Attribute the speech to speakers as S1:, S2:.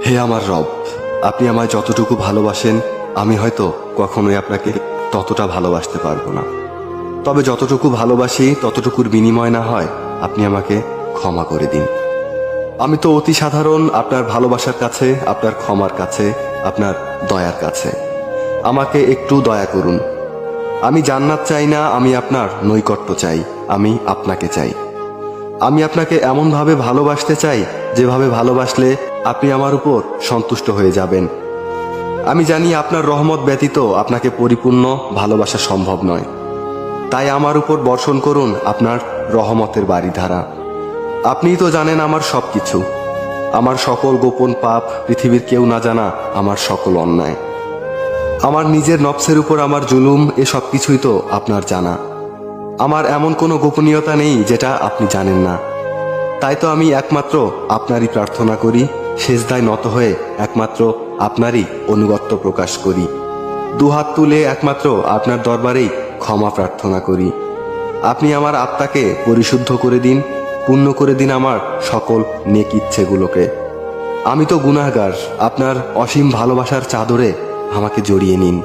S1: হে আমার রব, আপনি আমায় যতটুকু ভালোবাসেন আমি হয়তো কখনোই আপনাকে ততটা ভালোবাসতে পারবো না। তবে যতটুকু ভালোবাসি ততটুকুর বিনিময় না হয় আপনি আমাকে ক্ষমা করে দিন। আমি তো অতি সাধারণ আপনার ভালোবাসার কাছে, আপনার ক্ষমার কাছে, আপনার দয়ার কাছে। আমাকে একটু দয়া করুন। আমি জান্নাত চাই না, আমি আপনার নৈকট্য চাই, আমি আপনাকে চাই। আমি আপনাকে এমনভাবে ভালোবাসতে চাই যেভাবে ভালোবাসলে আপনি আমার উপর সন্তুষ্ট হয়ে যাবেন। আমি জানি আপনার রহমত ব্যতীত আপনাকে পরিপূর্ণ ভালোবাসা সম্ভব নয়। তাই আমার উপর বর্ষণ করুন আপনার রহমতের বারিধারা। আপনিই তো জানেন আমার সব কিছু, আমার সকল গোপন পাপ, পৃথিবীর কেউ না জানা আমার সকল অন্যায়, আমার নিজের নফসের উপর আমার জুলুম, এ সব কিছুই তো আপনার জানা। আমার এমন কোনো গোপনীয়তা নেই যেটা আপনি জানেন না। তাই তো আমি একমাত্র আপনারই প্রার্থনা করি, সেজদায় নত হয়ে একমাত্র আপনারই অনুগত্য প্রকাশ করি, দুহাত তুলে একমাত্র আপনার দরবারেই ক্ষমা প্রার্থনা করি। আপনি আমার আত্মাকে পরিশুদ্ধ করে দিন, পূর্ণ করে দিন আমার সকল নেক ইচ্ছেগুলোকে। আমি তো গুনাহগার, আপনার অসীম ভালোবাসার চাদরে আমাকে জড়িয়ে নিন।